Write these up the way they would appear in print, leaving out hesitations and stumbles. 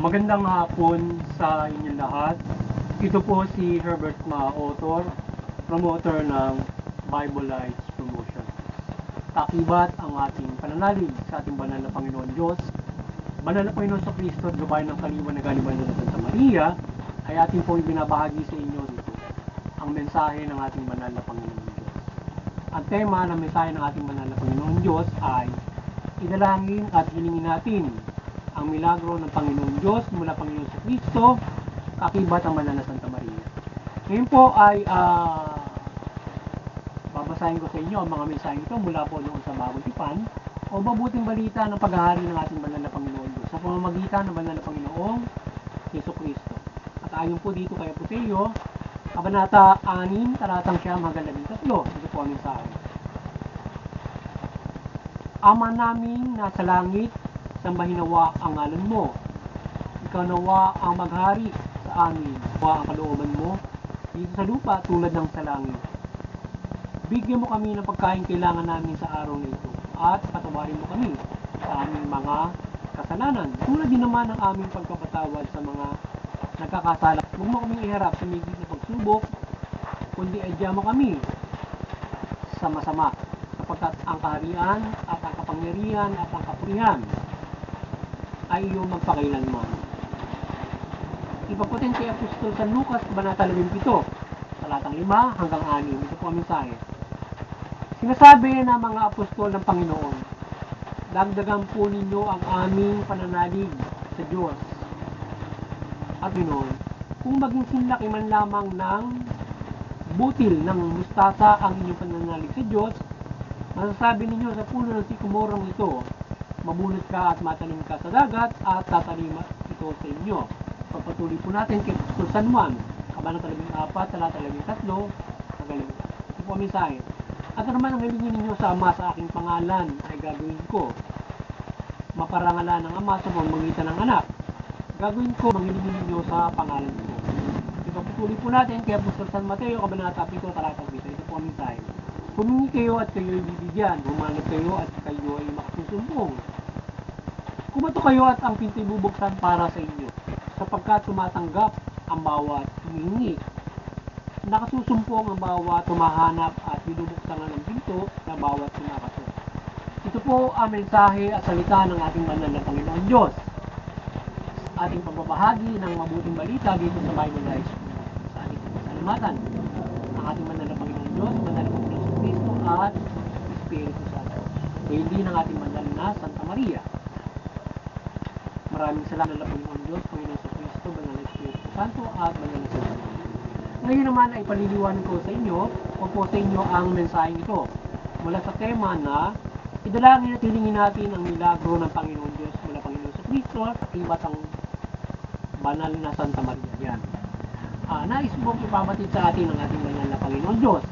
Magandang hapon sa inyong lahat. Ito po si Herbert author, promoter ng Bible Lights Promotion. Takibat ang ating pananalig sa ating banal na Panginoon Diyos. Banal na Panginoon sa Kristo at gabay ng kaliwan na galing ng Santa Maria ay ating pong ibinabahagi sa inyo dito ang mensahe ng ating banal na Panginoon Diyos. Ang tema ng mensahe ng ating banal na Panginoon Diyos ay idalangin at hilingin natin ang milagro ng Panginoon Diyos mula Panginoon sa Kristo, kakibat ang banal na Santa Maria. Ngayon po ay babasahin ko sa inyo ang mga mensahe ito mula po noon sa Bagong Tipan o mabuting balita ng paghahari ng ating banal na Panginoon Diyos sa pamamagitan ng banal na Panginoong Hesus Kristo. At ayon po dito kay Apostolyo, Kabanata 6, talatang 9 hanggang 13. Ito po ang mensahe. Ama naming nasa langit, sambahin nawa ang ngalan mo. Ikaw nawa ang maghari sa amin. Nawa ang kalooban mo dito sa lupa tulad ng sa langit. Bigyan mo kami ng pagkain kailangan namin sa araw na ito at patawarin mo kami sa aming mga kasalanan. Tulad din naman ng aming pagpapatawad sa mga nagkakasala. Huwag mo kaming iharap sa migit na pagsubok, kundi adya mo kami sa masama, sapagkat ang kaharian at ang kapangyarihan at ang kapurihan ay iyong magpakailanman. Ipaputin kay Apostol San Lucas, Kabanata 17, talatang 5 hanggang 6. Ito po ang mensahe. Sinasabi ng mga apostol ng Panginoon, dagdagan po ninyo ang aming pananalig sa Diyos. At Panginoon, kung maging sinlaki man lamang ng butil ng mustasa ang inyong pananalig sa Diyos, masasabi ninyo sa puno ng sikomorong ito, mabunot ka at matalim ka sa dagat at tatalima ito sa inyo. Pagpatuloy po natin kay Apostol San Juan, Kabanata 14, talata 13 hanggang 15. Ito po ang mensahe. At naman ang hilingin ninyo sa Ama sa aking pangalan ay gagawin ko. Maparangalan ng Ama sa pamamagitan ng Anak. Gagawin ko manghilingin ninyo sa pangalan ko. Ipagpatuloy po natin kay Apostol San Mateo, Kabanata 7, talata 7. Ito po ang mensahe. Humingi kayo at kayo ay bibigyan. Humanap kayo at kayo ay makasusumbong. Kumato kayo at ang pinto'y bubuksan para sa inyo, sapagkat tumatanggap ang bawat humihingi. Nakasusumpong ang bawat tumahanap at binubuksan ng pinto na bawat kumakato. Ito po ang mensahe at salita ng ating banal na Panginoon Diyos. Ating pagbabahagi ng mabuting balita dito sa Bible Lights sa ating pasalamatan. Ang ating banal na Panginoon Diyos, banal na Panginoon sa Kristo at Espiritu Santo. Hindi ng ating banal na Santa Maria. Maraming salamat na Panginoon Diyos, Panginoon sa Kristo, banal na Espiritu Santo at banal na Santa Maria. Ngayon naman ay paliliwanag ko sa inyo o po sa inyo ang mensaheng ito mula sa tema na idalangin at hilingin natin ang milagro ng Panginoon Diyos mula Panginoon sa Kristo at iba't ang banal na Santa Maria. Yan. Nais mong ipabatid sa atin ang ating banal na Panginoon Diyos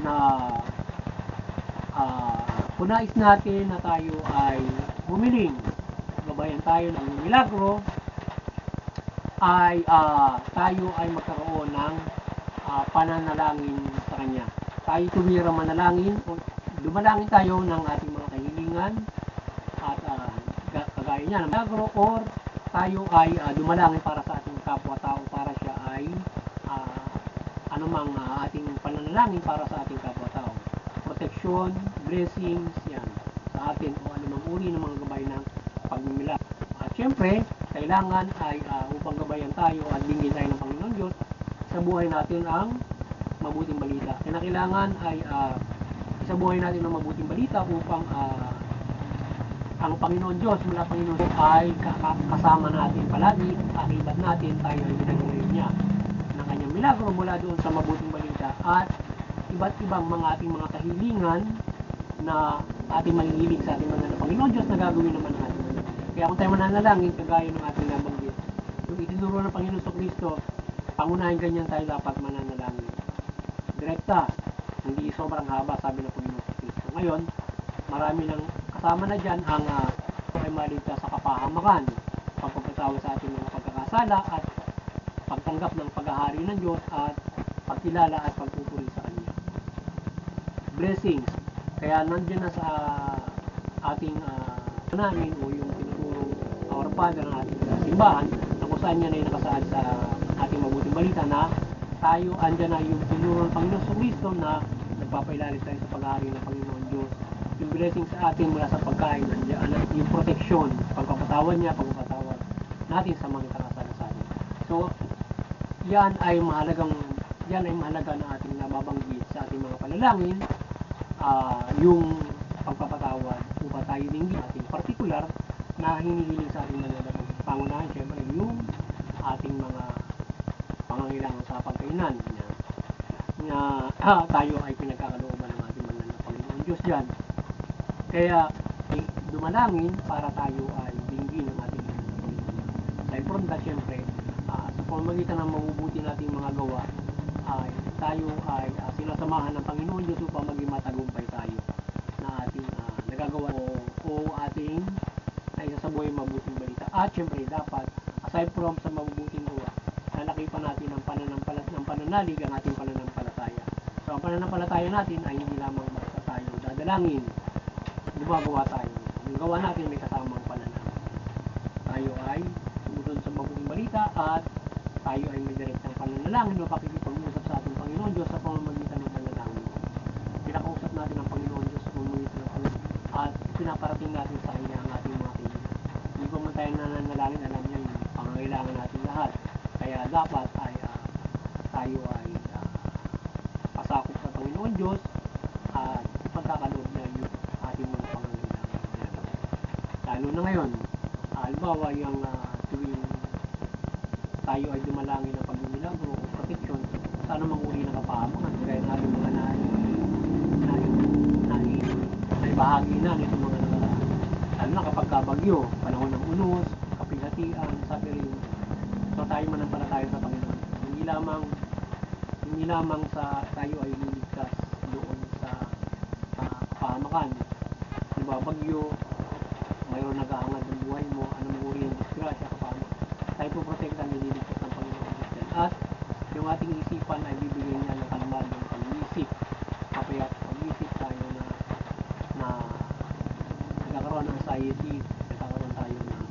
na kung nais natin na tayo ay humiling, gabayan tayo ng milagro, ay tayo ay magkaroon ng pananalangin sa Kanya. Tayo tumira manalangin o dumalangin tayo ng ating mga kahilingan at kagaya niya ng milagro, or tayo ay dumalangin para sa ating kapwa-tao para siya ay anumang ating pananalangin para sa ating kapwa-tao. Protection, blessings, yan sa atin o anumang uri ng mga gabay ng pagmimilagro. At syempre, kailangan ay upang gabayan tayo at dinggin tayo ng Panginoon Diyos sa buhay natin ang mabuting balita. Kailangan ay sa buhay natin ang mabuting balita upang ang Panginoon Diyos mula Panginoon ay kasama natin palagi, akibat natin, tayo ay pinag-ulit niya ng kanyang milagro mula doon sa mabuting balita at iba't ibang mga ating mga kahilingan na ating mahihilig sa ating mga Panginoon Diyos na gagawin naman natin. Kaya kung tayo mananalangin, kagaya ng ating nabanggit, yung itinuro ng Panginoon sa Kristo, pangunahin ganyan tayo dapat mananalangin. Direkta, hindi sobrang haba, sabi ng Panginoon sa Kristo. Ngayon, marami nang kasama na dyan ang ay maligtas sa kapahamakan, pagpapatawa sa ating mga pagkakasala at pagtanggap ng paghahari ng Diyos at pagkilala at pagpupuri sa Kanya. Blessings. Kaya nandiyan na sa ating namin o yung tinuturo Our Father ng ating simbahan kung saan yan ay nakasaad sa ating mabuting balita na tayo, andyan na yung tinuro ng Panginoon sa Kristo na nagpapailalim tayo sa pag-aari ng Panginoon Diyos. Yung blessing sa atin mula sa pagkain, yung protection, pagpapatawad niya, pagpapatawad natin sa mga nakasala sa atin. So, yan ay mahalaga na ating nababanggit sa ating mga panalangin, yung pagpapatawad upang tayo din ating particular na hinihiling sa ating manlalabang. Pangunahan, syempre, yung ating mga pangangailangan sa pagkainan na tayo ay pinagkakalooban ng ating manlalabang Panginoon Diyos dyan. Kaya dumalangin para tayo ay dinggin ng ating manlalabang Panginoon. Dahil from that, syempre, sa pamamagitan ng mabubuti nating mga gawa, ay tayo ay sinasamahan ng Panginoon Diyos upang maging matagumpay tayo na ating nagagawa o ating naisasabuhay mabuting balita. At syempre dapat, aside from sa mabubuting gawa, lalakipan natin ng pananalig ang ating pananampalataya. So ang pananampalataya natin ay hindi lamang basta tayo dadalangin, gumagawa tayo. Yung gawa natin may kasamang pananalig. Tayo ay sumunod sa mabuting balita at tayo ay may direktang pananalangin o pakikipag-usap sa ating Panginoon Diyos sa pamamagitan ng panalangin. Pinakausap natin ang Panginoon Diyos sa pamamagitan ng Panginoon at pinaparating natin sa Kanya ang ating mga kaibigan. Hindi pa man tayo nananalangin, alam niya yung pangangailangan natin lahat. Kaya dapat ay tayo ay pasakop sa Panginoon Diyos at ipagkakaloob niya yung ating mga pangangailangan. Lalo na ngayon, halimbawa yung tuwing tayo ay dumalangin ng pagmimilagro o protection sa anumang uri ng kapahamangan, kaya ng ating mga bahagi na nito mga nakaraan. Lalo na kapag kabagyo, panahon ng unos, kapighatian, suffering. So tayo manampalataya sa Panginoon. Hindi lamang sa tayo ay liligtas doon sa kapahamakan. Diba, bagyo, mayroon nag-aangad ng buhay mo, anong uri ng disgrasya, kapahamakan. Tayo po protektan, nililigtas ng Panginoon. At yung ating isipan ay bibigyan niya ng kalmado ng pag-iisip. Kapayat pag-iisip tayo na nagkakaroon ng anxiety, nagkakaroon tayo ng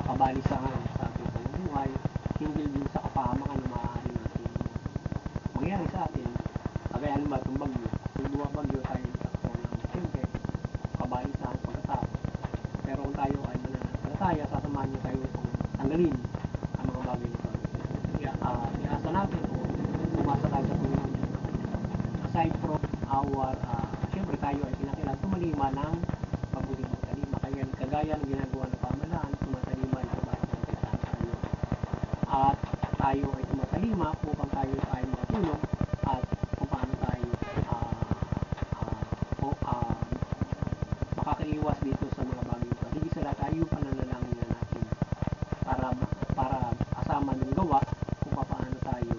kabalisahan sa ating pamumuhay, hindi din sa kapahamakan na maaari natin mangyari sa atin. Kagaya naman itong bagyo. Kung duwa bagyo tayo nagkakaroon ng siyempre kabalisahan pagkatapos. Pero kung tayo ay mananampalataya, sasamahan niyo tayo upang tanggalin ang mga bagay na iasa natin o umasa tayo sa Panginoon. Aside from our siyempre tayo ay kinakailangan tumalima ng mabuting talima. Kaya kagaya ng ginagawa ng pamahalaan, tumatalima ito para protektahan tayo. At tayo ay tumatalima upang tayo ay makatulong at kung paano tayo makakaiwas dito sa mga bagay ito. Hindi sila tayo pananalangin na natin para kasama ng gawa kung paano tayo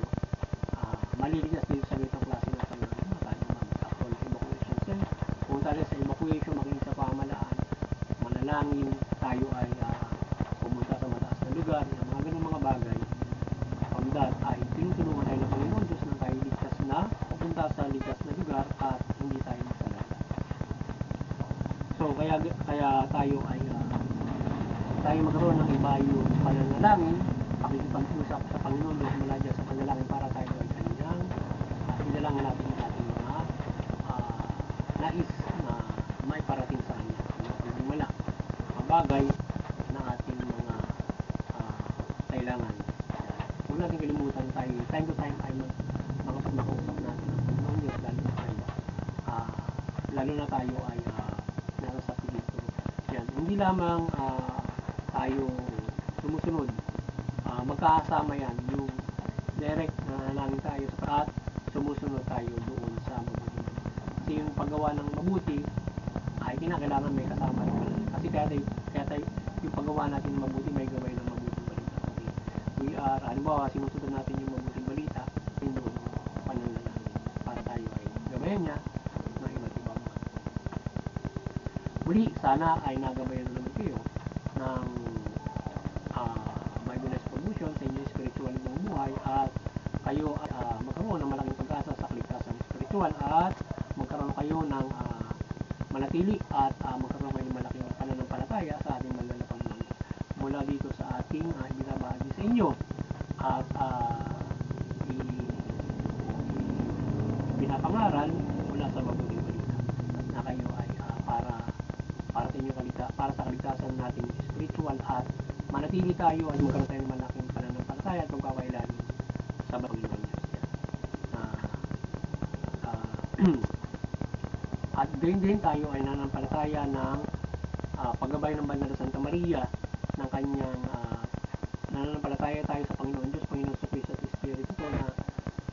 maliligtas dito sa ganitong klase ng pananalangin. Tayo magkakaroon ng evacuation. Kung tayo sa evacuation, makinig sa pamahalaan, manalangin, tayo ay pumunta sa mataas na lugar, mga ganung mga bagay. From that ay tinutulungan tayo ng Panginoon Diyos na tayo ligtas na pupunta sa ligtas na lugar at hindi tayo masalala. So kaya tayo ay tayo magkaroon ng iba yung pananalangin, pakikipag-usap sa Panginoon Diyos mula dyan sa panalangin para tayo ay kanyang inalangin natin ang ating mga nais na may parating sa kanya, mga pagmamala, mga bagay na ating mga kailangan. Huwag natin kalimutan tayo, time to time ay makausap natin ang Panginoon Diyos, lalo na tayo ay nasa sa Pilipo. Yan, hindi lamang tayo sumusunod, magkakasama yan yung direct na nalangin tayo at sumusunod tayo doon sa mabuti. Kasi yung paggawa ng mabuti ay kinakailangan may kasama naman. Kasi kaya tayo yung paggawa natin ng mabuti may gawin ng mabuting balita. Okay. We are, halimbawa, sinusunod natin yung mabuting balita, yung pananalangin para tayo ay gabayan niya ng iba't ibang mga. Muli, sana ay nagabayan na naman kayo ng Bible promotion sa inyong spiritual na buhay at kayo ay magkaroon ng malaking pag-asa sa kaligtasan spiritual at magkaroon kayo ng manatili at magkaroon kayo ng malaking pananampalataya sa ating manlalapang mula dito sa ating binabahagi ninyo at pinapangaral mula sa mabuting balita na kayo ay para sa inyong para sa kaligtasan natin spiritual at manatili tayo at magkaroon tayo ng malaking pananampalataya at pagkakailalim sa Panginoon Diyos. At gayon din tayo ay nananampalataya ng paggabay ng Banal na Santa Maria ng kanyang nananampalataya tayo sa Panginoon Diyos, Panginoon sa Kristo at Espiritu na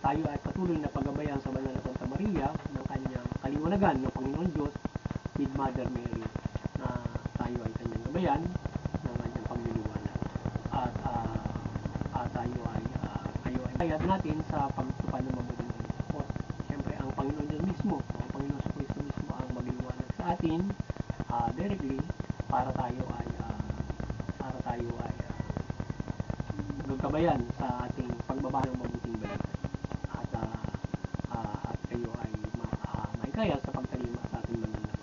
tayo ay patuloy na paggabayan sa Banal na Santa Maria ng kanyang kaliwanagan ng Panginoon Diyos with Mother Mary na tayo ay kanyang gabayan ng kanyang pagliliwanag at tayo ay bayad natin sa pagtupad ng mabuting balita. Siyempre ang Panginoon Diyos mismo, ang Panginoon sa Kristo mismo ang magliliwanag sa atin directly para tayo ay gagabayan sa ating pagbaba ng mabuting balita at kayo ay mahikayat sa pagtalima sa ating banal na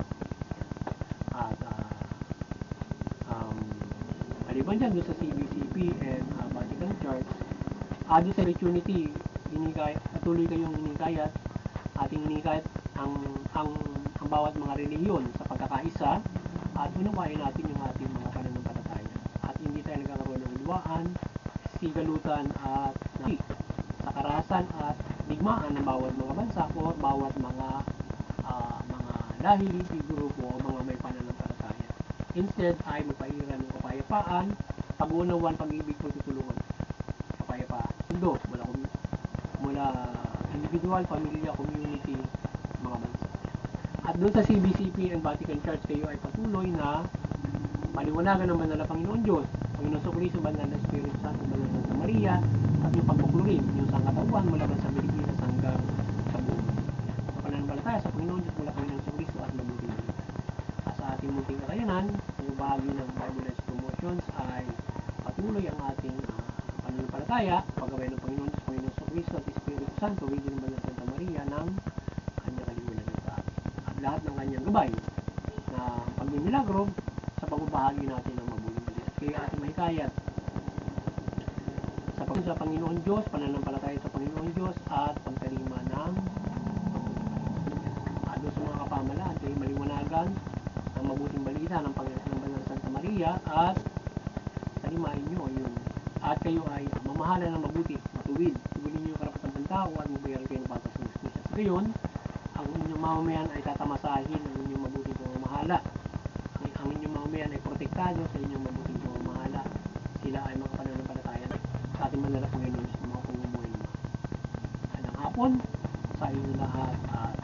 maliban dyan doon sa CBCP and Vatican Church doon sa opportunity patuloy kayong hinikayat ating hinikayat ang bawat mga relihiyon sa pagkakaisa at unawain natin yung ating mga pananampalataya at hindi tayo nagkakaroon ng luwaan, sigalutan at sa karahasan at digmaan ng bawat mga bansa o bawat mga lahi, grupo o mga may pananampalataya. Instead ay magpairan ng kapayapaan, pag-unawan, pag-ibig, pagtutulungan. Kapayapaan. Mundo, mula individual, pamilya, community, mga bansa. At doon sa CBCP and Vatican Church kayo ay patuloy na maliwanagan ng Banal na Panginoon Diyos, Panginoon sa Kristo, Banal na Espiritu Santo, Banal na Santa Maria, at yung pagbuklugin, yung sangkatawan mula sa Pilipinas hanggang sa buong mundo. Sa pananampalataya sa Panginoon Diyos mula Panginoon sa Kristo at mabuting balita. Sa ating munting kakayanan, yung bahagi ng Bible Life Promotions ay patuloy ang ating pananampalataya, paggabay ng Panginoon Diyos, Panginoon sa Kristo at Espiritu Santo, within ng Banal na Santa Maria ng kanyang kaliwanagan sa atin. At lahat ng kanyang gabay na pagmimilagro sa pagbabahagi natin ng mabuting balita. Kaya ating mahikayat sa Panginoon Diyos, pananampalataya sa Panginoon Diyos at pagtalima ng doon sa mga kapamalaan kayo maliwanagan ng mabuting balita ng Panginoon Banal Santa Maria at talimain nyo yun at kayo ay mamahala ng mabuti, matuwid, tugulin nyo yung karapatang pantao at mabayaran kayo ng batas ng justisya. Sa gayon, ang inyong mamamayan ay tatamasahin ng inyong mabuting pamamahala. Ang inyong mamamayan ay protektado sa inyong mabuting pamamahala. Sila ay mga pananampalataya sa ating Banal na Panginoon sa mga pamumuhay naman. Hapon sa inyo lahat at